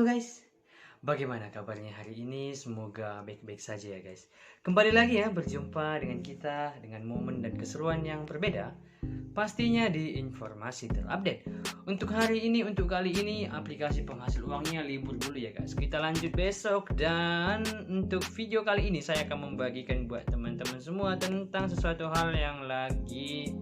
Halo guys, bagaimana kabarnya hari ini? Semoga baik-baik saja ya guys. Kembali lagi ya berjumpa dengan kita dengan momen dan keseruan yang berbeda. Pastinya di informasi terupdate. Untuk hari ini, untuk kali ini aplikasi penghasil uangnya libur dulu ya guys. Kita lanjut besok dan untuk video kali ini saya akan membagikan buat teman-teman semua tentang sesuatu hal yang lagi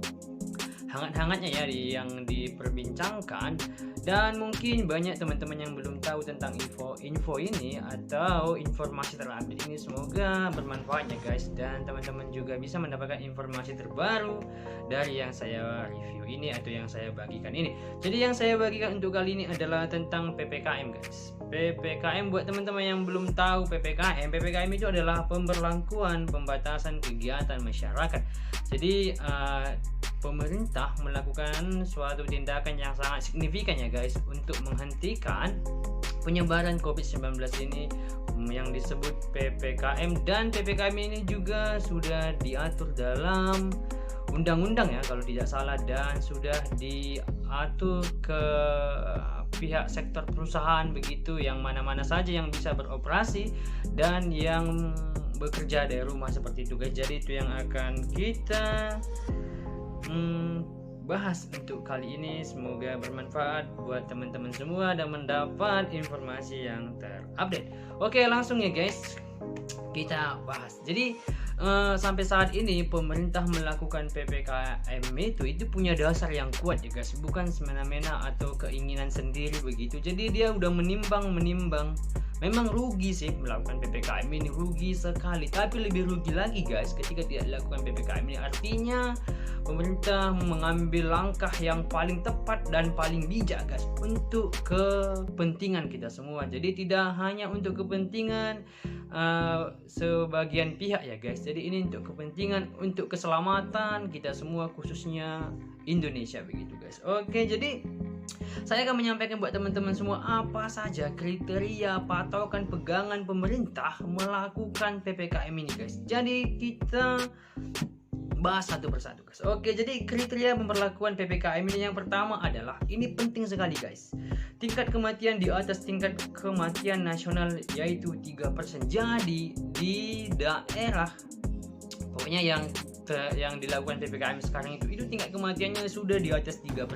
hangat-hangatnya ya yang diperbincangkan, dan mungkin banyak teman-teman yang belum tahu tentang info ini atau informasi terupdate ini. Semoga bermanfaat ya guys, dan teman-teman juga bisa mendapatkan informasi terbaru dari yang saya review ini atau yang saya bagikan ini. Jadi yang saya bagikan untuk kali ini adalah tentang PPKM guys. PPKM buat teman-teman yang belum tahu PPKM itu adalah pemberlakuan pembatasan kegiatan masyarakat. Jadi pemerintah melakukan suatu tindakan yang sangat signifikan ya guys untuk menghentikan penyebaran COVID-19 ini yang disebut PPKM, dan PPKM ini juga sudah diatur dalam undang-undang ya kalau tidak salah, dan sudah diatur ke pihak sektor perusahaan begitu, yang mana-mana saja yang bisa beroperasi dan yang bekerja dari rumah seperti itu guys. Jadi itu yang akan kita bahas untuk kali ini. Semoga bermanfaat buat teman-teman semua dan mendapat informasi yang terupdate. Oke, langsung ya guys kita bahas. Jadi sampai saat ini pemerintah melakukan PPKM itu punya dasar yang kuat ya guys, bukan semena-mena atau keinginan sendiri begitu. Jadi dia udah menimbang. Memang rugi sih melakukan PPKM ini, rugi sekali, tapi lebih rugi lagi guys ketika tidak dilakukan PPKM ini. Artinya pemerintah mengambil langkah yang paling tepat dan paling bijak guys untuk kepentingan kita semua. Jadi tidak hanya untuk kepentingan sebagian pihak ya guys. Jadi ini untuk kepentingan, untuk keselamatan kita semua, khususnya Indonesia begitu guys. Oke, jadi saya akan menyampaikan buat teman-teman semua apa saja kriteria patokan pegangan pemerintah melakukan PPKM ini guys. Jadi kita bahas satu persatu guys. Oke, jadi kriteria pemberlakuan PPKM ini yang pertama adalah, ini penting sekali guys, tingkat kematian di atas tingkat kematian nasional yaitu 3%. Jadi di daerah pokoknya yang dilakukan PPKM sekarang itu tingkat kematiannya sudah di atas 3%.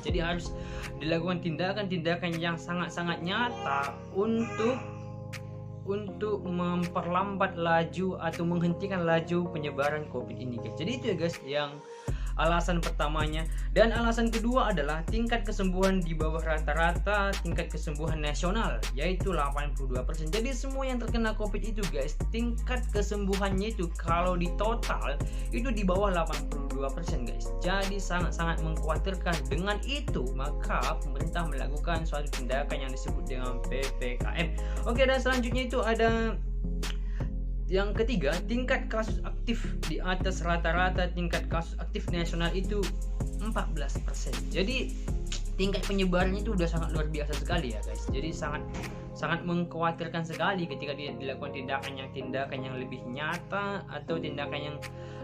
Jadi harus dilakukan tindakan-tindakan yang sangat-sangat nyata untuk memperlambat laju atau menghentikan laju penyebaran COVID ini guys. Jadi itu ya guys yang alasan pertamanya. Dan alasan kedua adalah tingkat kesembuhan di bawah rata-rata tingkat kesembuhan nasional yaitu 82%. Jadi semua yang terkena COVID itu guys, tingkat kesembuhannya itu kalau di total itu di bawah 82% guys. Jadi sangat-sangat mengkhawatirkan. Dengan itu maka pemerintah melakukan suatu tindakan yang disebut dengan PPKM. Oke, dan selanjutnya itu ada yang ketiga, tingkat kasus aktif di atas rata-rata tingkat kasus aktif nasional itu 14%. Jadi tingkat penyebarannya itu udah sangat luar biasa sekali ya guys. Jadi sangat mengkhawatirkan sekali ketika dia dilakukan tindakan yang lebih nyata atau tindakan yang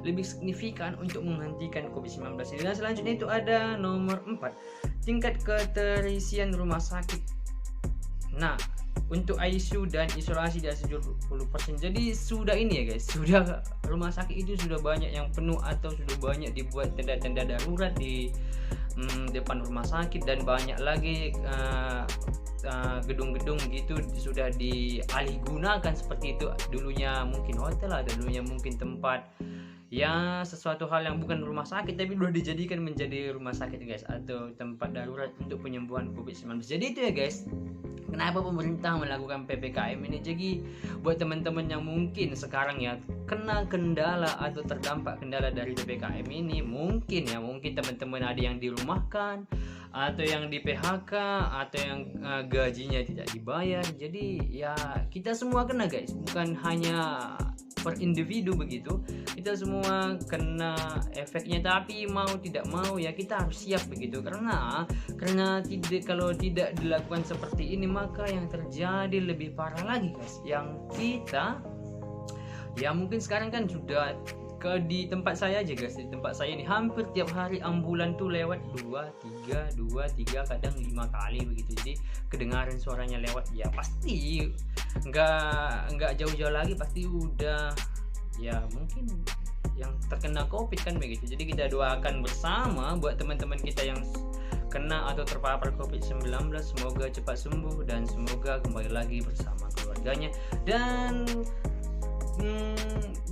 lebih signifikan untuk menghentikan COVID-19 ini. Dan selanjutnya itu ada nomor 4, tingkat keterisian rumah sakit. Nah, untuk ICU dan isolasi di atas 70%. Jadi sudah ini ya guys, sudah rumah sakit itu sudah banyak yang penuh atau sudah banyak dibuat tenda-tenda darurat di depan rumah sakit, dan banyak lagi gedung-gedung gitu sudah dialih gunakan seperti itu. Dulunya mungkin hotel, ada dulunya mungkin tempat ya sesuatu hal yang bukan rumah sakit tapi sudah dijadikan menjadi rumah sakit guys, atau tempat darurat untuk penyembuhan COVID-19. Jadi itu ya guys kenapa pemerintah melakukan PPKM ini. Jadi buat teman-teman yang mungkin sekarang ya kena kendala atau terdampak kendala dari PPKM ini, mungkin teman-teman ada yang dirumahkan atau yang di PHK atau yang gajinya tidak dibayar. Jadi ya kita semua kena guys, bukan hanya per individu begitu, kita semua kena efeknya. Tapi mau tidak mau ya kita harus siap begitu, karena kalau tidak dilakukan seperti ini maka yang terjadi lebih parah lagi guys. Yang kita ya mungkin sekarang kan sudah di tempat saya aja guys, di tempat saya ini hampir tiap hari ambulan tuh lewat 2 3 kadang 5 kali begitu. Jadi kedengaran suaranya lewat, ya pasti nggak jauh-jauh lagi, pasti udah ya mungkin yang terkena COVID kan begitu. Jadi kita doakan bersama buat teman-teman kita yang kena atau terpapar COVID-19, semoga cepat sembuh dan semoga kembali lagi bersama keluarganya. Dan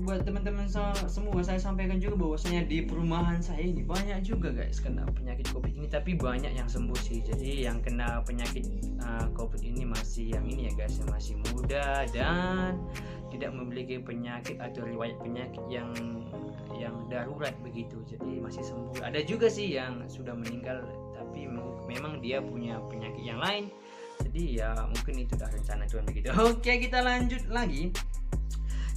buat teman-teman semua saya sampaikan juga bahwasanya di perumahan saya ini banyak juga guys kena penyakit COVID ini, tapi banyak yang sembuh sih. Jadi yang kena penyakit COVID ini masih yang ini ya guys, yang masih muda dan tidak memiliki penyakit atau riwayat penyakit yang darurat begitu, jadi masih sembuh. Ada juga sih yang sudah meninggal tapi memang dia punya penyakit yang lain, jadi ya mungkin itu dah rencana Tuhan begitu. Oke, kita lanjut lagi.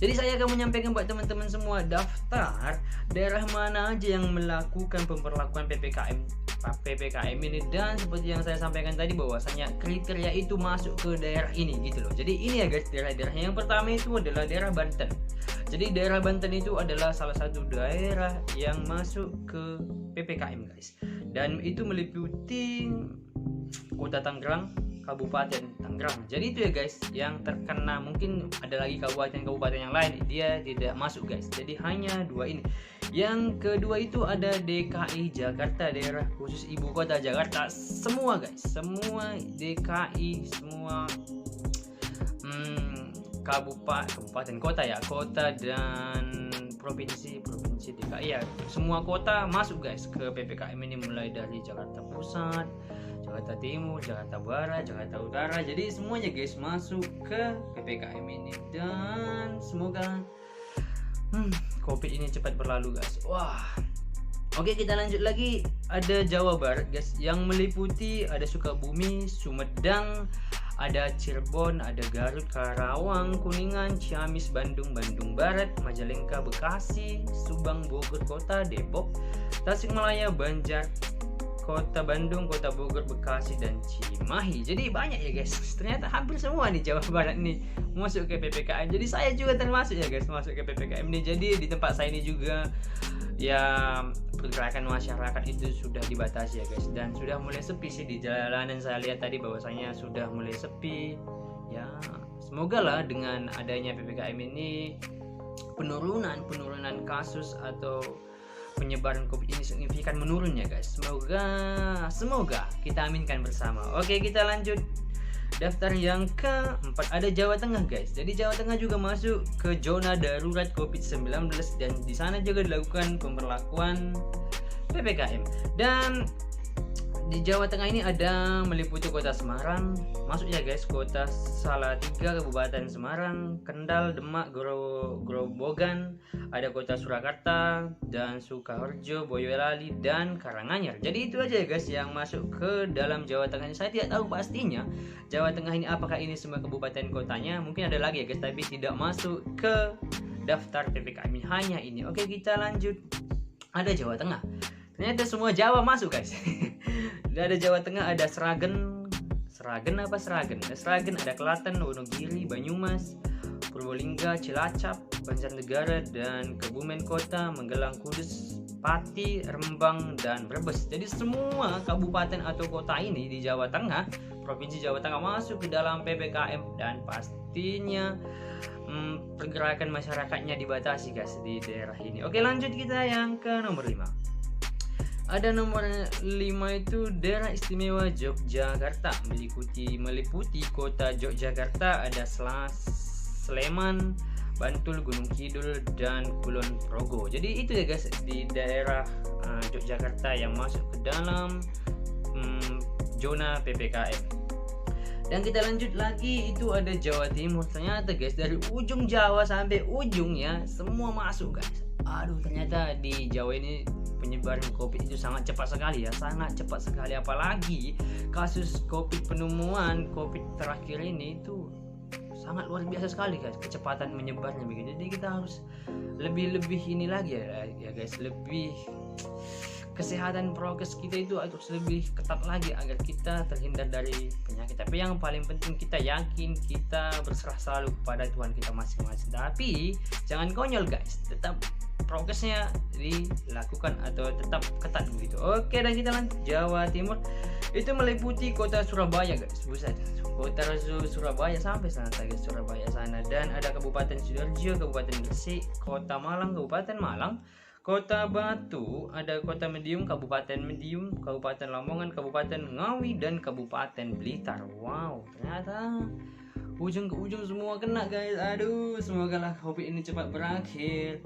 Jadi saya akan menyampaikan buat teman-teman semua daftar daerah mana aja yang melakukan pemberlakuan PPKM ini, dan seperti yang saya sampaikan tadi bahwasanya kriteria itu masuk ke daerah ini gitu loh. Jadi ini ya guys, daerah-daerah yang pertama itu adalah daerah Banten. Jadi daerah Banten itu adalah salah satu daerah yang masuk ke PPKM guys, dan itu meliputi Kota Tangerang, Kabupaten Tangerang. Jadi itu ya guys yang terkena. Mungkin ada lagi kabupaten-kabupaten yang lain dia tidak masuk guys. Jadi hanya 2 ini. Yang kedua itu ada DKI Jakarta, daerah khusus ibu kota Jakarta. Semua guys, semua DKI, semua kabupaten kota ya, kota dan provinsi DKI ya, semua kota masuk guys ke PPKM ini, mulai dari Jakarta Pusat, Jakarta Timur, Jakarta Barat, Jakarta Utara. Jadi semuanya guys masuk ke PPKM ini, dan semoga COVID ini cepat berlalu guys. Wah. Oke, kita lanjut lagi. Ada Jawa Barat guys, yang meliputi ada Sukabumi, Sumedang, ada Cirebon, ada Garut, Karawang, Kuningan, Ciamis, Bandung Barat, Majalengka, Bekasi, Subang, Bogor Kota, Depok, Tasikmalaya, Banjar, Kota Bandung, Kota Bogor, Bekasi, dan Cimahi. Jadi banyak ya guys, ternyata hampir semua nih Jawa Barat nih masuk ke PPKM. Jadi saya juga termasuk ya guys masuk ke PPKM nih. Jadi di tempat saya ini juga ya pergerakan masyarakat itu sudah dibatasi ya guys, dan sudah mulai sepi sih di jalanan. Saya lihat tadi bahwasanya sudah mulai sepi ya. Semoga lah dengan adanya PPKM ini penurunan kasus atau penyebaran COVID ini signifikan menurun ya guys. Semoga kita aminkan bersama. Oke, kita lanjut. Daftar yang keempat ada Jawa Tengah guys. Jadi Jawa Tengah juga masuk ke zona darurat COVID-19, dan di sana juga dilakukan pemberlakuan PPKM. Dan di Jawa Tengah ini ada meliputi Kota Semarang, masuk ya guys, Kota Salatiga, Kabupaten Semarang, Kendal, Demak, Grobogan, ada Kota Surakarta dan Sukoharjo, Boyolali, dan Karanganyar. Jadi itu aja ya guys yang masuk ke dalam Jawa Tengah. Saya tidak tahu pastinya Jawa Tengah ini apakah ini semua kabupaten kotanya, mungkin ada lagi ya guys, tapi tidak masuk ke daftar PPKM hanya ini. Oke, kita lanjut. Ada Jawa Tengah. Ternyata semua Jawa masuk guys. Ada Jawa Tengah, ada Sragen, ada Klaten, Wonogiri, Banyumas, Purbalingga, Cilacap, Banjarnegara, dan Kebumen Kota, Magelang, Kudus, Pati, Rembang, dan Brebes. Jadi semua kabupaten atau kota ini di Jawa Tengah, Provinsi Jawa Tengah masuk ke dalam PPKM, dan pastinya pergerakan masyarakatnya dibatasi guys di daerah ini. Oke, lanjut kita yang ke nomor 5. Ada nomor 5 itu daerah istimewa Yogyakarta, meliputi kota Yogyakarta, ada Sleman, Bantul, Gunung Kidul, dan Kulon Progo. Jadi itu ya guys di daerah Yogyakarta yang masuk ke dalam zona PPKM. Dan kita lanjut lagi, itu ada Jawa Timur. Ternyata guys dari ujung Jawa sampai ujungnya semua masuk guys. Aduh, ternyata di Jawa ini penyebaran COVID itu sangat cepat sekali ya, sangat cepat sekali. Apalagi kasus COVID, penemuan COVID terakhir ini itu sangat luar biasa sekali guys, kecepatan menyebarnya begitu. Jadi kita harus lebih ini lagi ya guys, lebih kesehatan prokes kita itu harus lebih ketat lagi agar kita terhindar dari penyakit. Tapi yang paling penting kita yakin, kita berserah selalu kepada Tuhan kita masing-masing. Tapi jangan konyol guys, tetap prokesnya dilakukan atau tetap ketat begitu. Oke, dan kita lanjut Jawa Timur. Itu meliputi kota Surabaya guys, buset, kota Surabaya sampai sana guys, Surabaya sana, dan ada Kabupaten Sidoarjo, Kabupaten Gresik, Kota Malang, Kabupaten Malang, Kota Batu, ada Kota Medium, Kabupaten Medium, Kabupaten Lamongan, Kabupaten Ngawi, dan Kabupaten Blitar. Wow, ternyata ujung ke ujung semua kena guys. Aduh, semoga lah COVID ini cepat berakhir.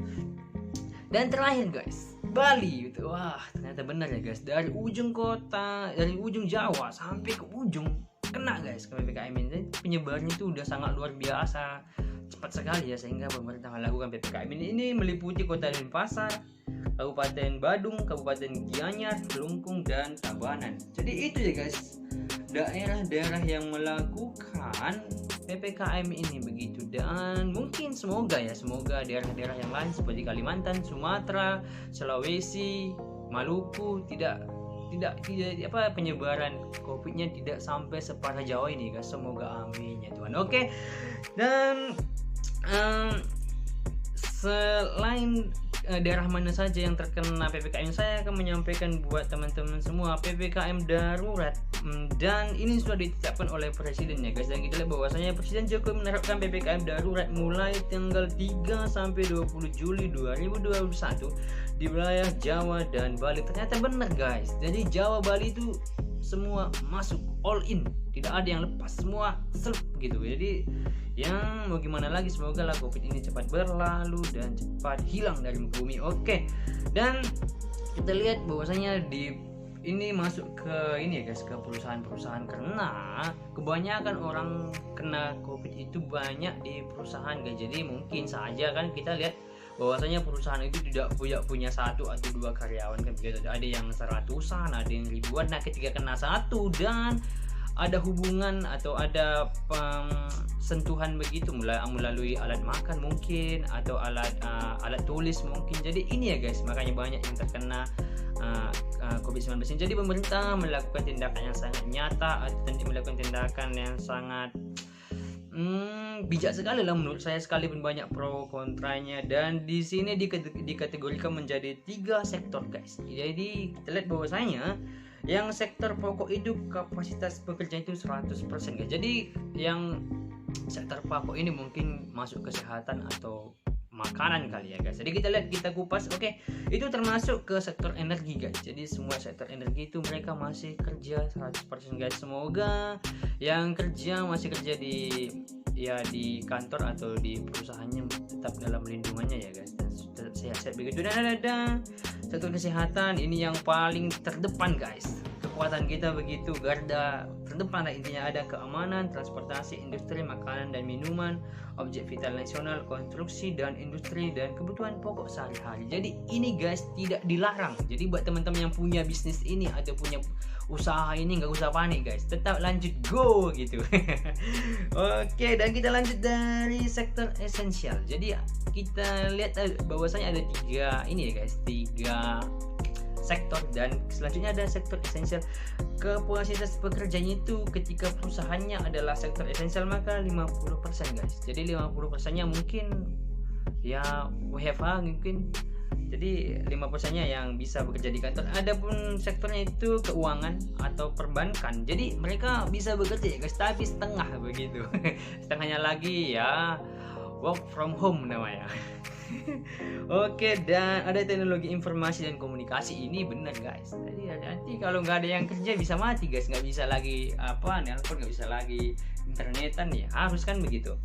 Dan terakhir guys, Bali itu, wah ternyata benar ya guys, dari ujung kota, dari ujung Jawa sampai ke ujung kena guys ke PPKM ini. Penyebarannya itu udah sangat luar biasa, cepat sekali ya, sehingga pemerintah melakukan PPKM ini meliputi kota Denpasar, Kabupaten Badung, Kabupaten Gianyar, Kelungkung, dan Tabanan. Jadi itu ya guys, daerah-daerah yang melakukan PPKM ini begitu. Dan mungkin semoga daerah-daerah yang lain seperti Kalimantan, Sumatera, Sulawesi, Maluku tidak penyebaran COVID-nya tidak sampai separah Jawa ini guys. Semoga amin ya Tuhan. Oke. Dan selain daerah mana saja yang terkena PPKM, saya akan menyampaikan buat teman-teman semua PPKM darurat, dan ini sudah ditetapkan oleh presiden ya guys. Dan kita lihat bahwasanya Presiden Jokowi menerapkan PPKM darurat mulai tanggal 3 sampai 20 Juli 2021 di wilayah Jawa dan Bali. Ternyata benar guys, jadi Jawa Bali itu semua masuk all in, tidak ada yang lepas, semua selp gitu. Jadi yang mau gimana lagi, semoga lah COVID ini cepat berlalu dan cepat hilang dari muka bumi. Oke. Dan kita lihat bahwasanya ini masuk ke ini ya guys, ke perusahaan-perusahaan, karena kebanyakan orang kena COVID itu banyak di perusahaan guys. Jadi mungkin saja kan kita lihat bahwasanya perusahaan itu tidak punya satu atau dua karyawan kan begitu. Ada yang seratusan, ada yang ribuan. Nah, ketika kena satu dan ada hubungan atau ada sentuhan begitu melalui alat makan mungkin, atau alat tulis mungkin. Jadi ini ya guys, makanya banyak yang terkena COVID-19. Jadi pemerintah melakukan tindakan yang sangat nyata, atau melakukan tindakan yang sangat bijak sekali lah menurut saya, sekalipun banyak pro kontranya. Dan di sini dikategorikan menjadi 3 sektor guys. Jadi kita lihat bahwasanya yang sektor pokok itu kapasitas pekerja itu 100% guys. Jadi yang sektor pokok ini mungkin masuk kesehatan atau makanan kali ya guys. Jadi kita lihat, kita kupas. Oke, itu termasuk ke sektor energi guys. Jadi semua sektor energi itu mereka masih kerja 100% guys. Semoga yang masih kerja di kantor atau di perusahaannya tetap dalam lindungannya ya guys, dan sehat-sehat begitu. Dan ada sektor kesehatan, ini yang paling terdepan guys, kekuatan kita begitu, garda terdepan lah intinya. Ada keamanan, transportasi, industri, makanan dan minuman, objek vital nasional, konstruksi dan industri, dan kebutuhan pokok sehari-hari. Jadi ini guys tidak dilarang. Jadi buat teman-teman yang punya bisnis ini atau punya usaha ini, nggak usah panik guys, tetap lanjut go gitu. Oke, dan kita lanjut dari sektor esensial. Jadi kita lihat bahwasanya ada 3 ini ya guys, 3 sektor, dan selanjutnya ada sektor esensial. Kapasitas pekerjanya itu ketika perusahaannya adalah sektor esensial maka 50% guys. Jadi 50%-nya mungkin ya WFH mungkin. Jadi 5%-nya yang bisa bekerja di kantor. Adapun sektornya itu keuangan atau perbankan. Jadi mereka bisa bekerja ya guys, tapi setengah begitu. Setengahnya lagi ya work from home namanya. Oke, dan ada teknologi informasi dan komunikasi, ini benar guys. Jadi nanti kalau nggak ada yang kerja bisa mati guys, nggak bisa lagi nelpon, nggak bisa lagi internetan ya, harus kan begitu.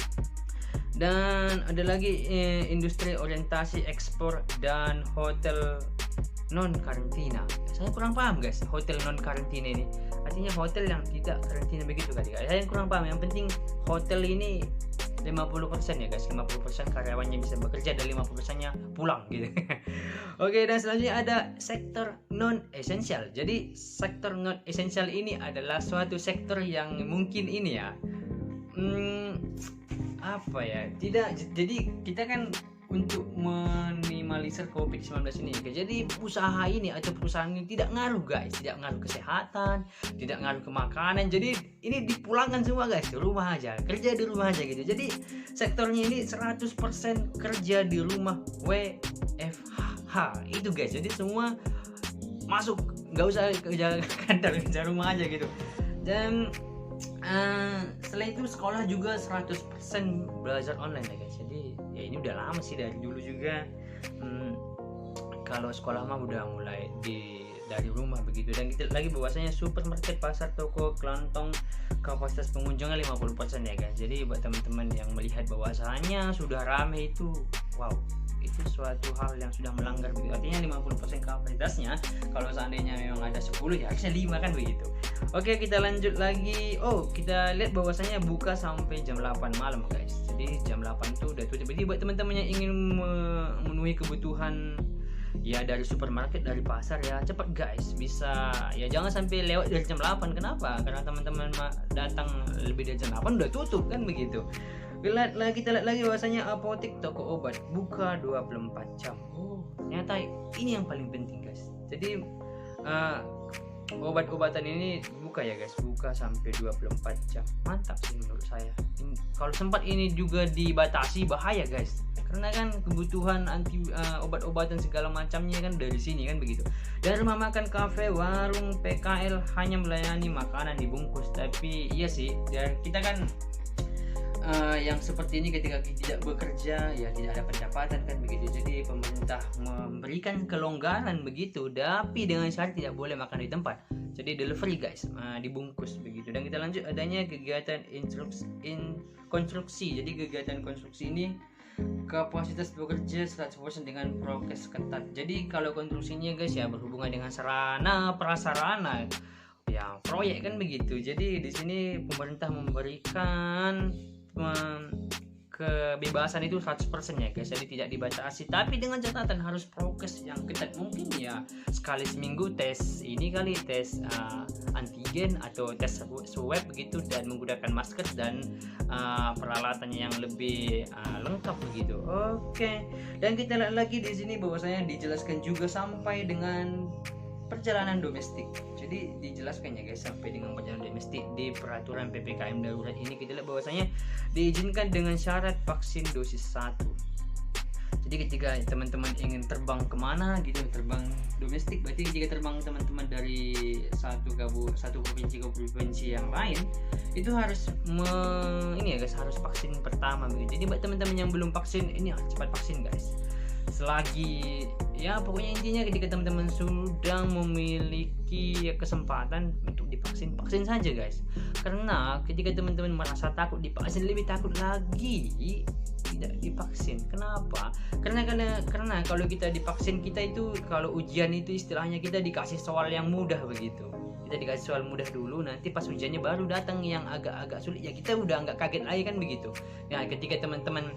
Dan ada lagi industri orientasi ekspor dan hotel non karantina. Saya kurang paham guys, hotel non karantina ini artinya hotel yang tidak karantina begitu kali. Saya kurang paham. Yang penting hotel ini 50% ya guys, 50% karyawannya bisa bekerja dan 50%-nya pulang gitu. Oke, dan selanjutnya ada sektor non esensial. Jadi sektor non esensial ini adalah suatu sektor yang mungkin ini ya tidak, jadi kita kan untuk meminimalisir COVID-19 ini guys. Jadi usaha ini atau perusahaan ini tidak ngaruh guys, tidak ngaruh kesehatan, tidak ngaruh ke makanan. Jadi ini dipulangkan semua guys, ke rumah aja, kerja di rumah aja gitu. Jadi sektornya ini 100% kerja di rumah, WFH itu guys. Jadi semua masuk, nggak usah kerja kantor, kerja rumah aja gitu. Dan setelah itu sekolah juga 100% belajar online ya guys. Jadi ya ini udah lama sih, dari dulu juga kalau sekolah mah udah mulai dari rumah begitu. Dan kita lagi bahwasanya supermarket, pasar, toko, kelontong kapasitas pengunjungnya 50% ya guys. Jadi buat teman-teman yang melihat bahwasanya sudah rame itu, wow, itu suatu hal yang sudah melanggar begitu. Artinya 50% kapasitasnya, kalau seandainya memang ada 10 ya harusnya 5 kan begitu. Oke, kita lanjut lagi. Kita lihat bahwasanya buka sampai jam 8 malam guys. Jadi jam 8 itu udah tutup. Jadi buat teman-teman yang ingin memenuhi kebutuhan ya dari supermarket, dari pasar ya cepat guys, bisa ya, jangan sampai lewat dari jam 8. Kenapa? Karena teman-teman datang lebih dari jam 8 udah tutup kan begitu. Kita lihat lagi bahwasanya apotek, toko obat buka 24 jam. Ternyata ini yang paling penting guys. Jadi obat-obatan ini buka ya guys, buka sampai 24 jam. Mantap sih menurut saya. Kalau sempat ini juga dibatasi bahaya guys. Karena kan kebutuhan obat-obatan segala macamnya kan dari sini kan begitu. Dan rumah makan, kafe, warung, PKL hanya melayani makanan dibungkus. Tapi iya sih, dan kita kan yang seperti ini ketika tidak bekerja ya tidak ada pendapatan kan begitu. Jadi pemerintah memberikan kelonggaran begitu, tapi dengan syarat tidak boleh makan di tempat. Jadi delivery guys, dibungkus begitu. Dan kita lanjut, adanya kegiatan konstruksi. Jadi kegiatan konstruksi ini kapasitas bekerja 100% dengan prokes ketat. Jadi kalau konstruksinya guys ya berhubungan dengan sarana prasarana ya proyek kan begitu. Jadi di sini pemerintah memberikan kebebasan itu 100% ya guys. Jadi tidak dibatasi, tapi dengan catatan harus prokes yang ketat. Mungkin ya sekali seminggu tes ini kali, tes antigen atau tes swab begitu, dan menggunakan masker dan peralatannya yang lebih lengkap begitu. Oke. Dan kita lihat lagi di sini bahwasanya dijelaskan juga sampai dengan perjalanan domestik. Jadi dijelaskan ya guys sampai dengan perjalanan domestik di peraturan PPKM darurat ini. Kita lihat bahwasanya diizinkan dengan syarat vaksin dosis 1. Jadi ketika teman-teman ingin terbang kemana gitu, terbang domestik, berarti jika terbang teman-teman dari satu provinsi ke provinsi yang lain, itu harus ini ya guys, harus vaksin pertama begitu. Jadi buat teman-teman yang belum vaksin, ini cepat vaksin guys. Selagi ya pokoknya intinya ketika teman-teman sudah memiliki kesempatan untuk divaksin, vaksin saja guys. Karena ketika teman-teman merasa takut divaksin, lebih takut lagi tidak divaksin. Kenapa? Karena kalau kita divaksin, kita itu kalau ujian itu istilahnya kita dikasih soal yang mudah begitu. Kita dikasih soal mudah dulu, nanti pas ujiannya baru datang yang agak-agak sulit ya kita udah nggak kaget lagi kan begitu. Nah ketika teman-teman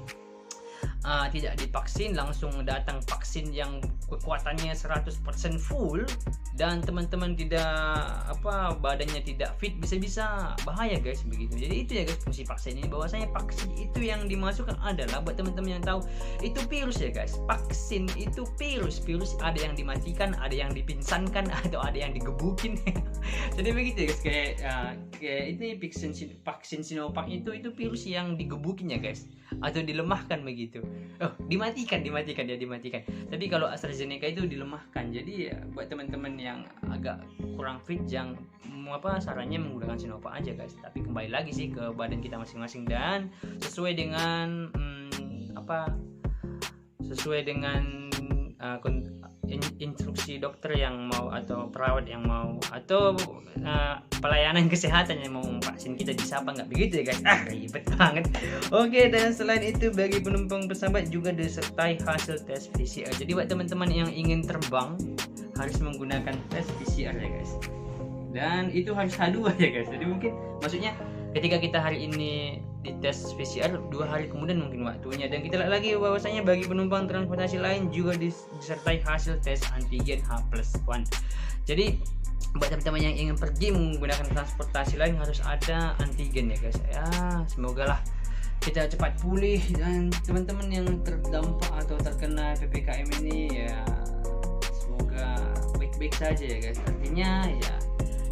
tidak divaksin, langsung datang vaksin yang kekuatannya 100% full, dan teman-teman tidak badannya tidak fit, bisa bahaya guys begitu. Jadi itu ya guys fungsi vaksin ini, bahwasanya vaksin itu yang dimasukkan adalah buat teman-teman yang tahu itu virus ya guys. Vaksin itu virus ada yang dimatikan, ada yang dipingsankan, atau ada yang digebukin. Jadi begitu ya guys, kayak ini vaksin Sinovac itu virus yang digebukin ya guys, atau dilemahkan begitu. Dimatikan. Tapi kalau AstraZeneca itu dilemahkan. Jadi ya, buat teman-teman yang agak kurang fit, yang sarannya menggunakan Sinovac aja guys. Tapi kembali lagi sih ke badan kita masing-masing, dan sesuai dengan instruksi dokter yang mau, atau perawat yang mau, atau pelayanan kesehatan yang mau vaksin kita, bisa apa nggak begitu ya guys. Ribet banget. Oke, dan selain itu bagi penumpang pesawat juga disertai hasil tes PCR. Jadi buat teman-teman yang ingin terbang harus menggunakan tes PCR ya guys, dan itu harus H2 ya guys. Jadi mungkin maksudnya ketika kita hari ini di tes PCR, 2 hari kemudian mungkin waktunya. Dan kita lihat lagi bahwasanya bagi penumpang transportasi lain juga disertai hasil tes antigen H+1. Jadi buat teman-teman yang ingin pergi menggunakan transportasi lain harus ada antigen ya guys. Ya semoga lah kita cepat pulih, dan teman-teman yang terdampak atau terkena PPKM ini ya semoga baik-baik saja ya guys. Artinya ya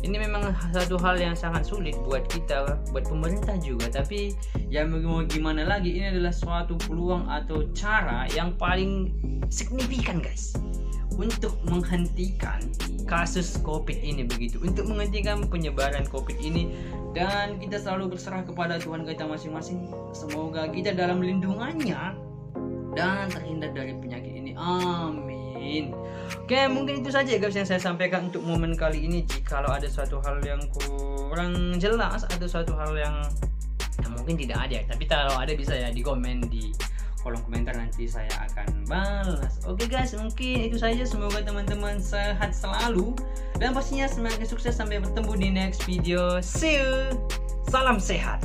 ini memang satu hal yang sangat sulit buat kita, buat pemerintah juga. Tapi ya mau gimana lagi, ini adalah suatu peluang atau cara yang paling signifikan guys untuk menghentikan kasus COVID ini begitu, untuk menghentikan penyebaran COVID ini. Dan kita selalu berserah kepada Tuhan kita masing-masing. Semoga kita dalam lindungannya dan terhindar dari penyakit ini. Amin. Oke, mungkin itu saja guys yang saya sampaikan untuk momen kali ini. Jikalau ada suatu hal yang kurang jelas atau suatu hal yang mungkin tidak ada, tapi kalau ada bisa ya di komen di kolom komentar, nanti saya akan balas. Oke guys, mungkin itu saja. Semoga teman-teman sehat selalu dan pastinya semakin sukses. Sampai bertemu di next video. See you. Salam sehat.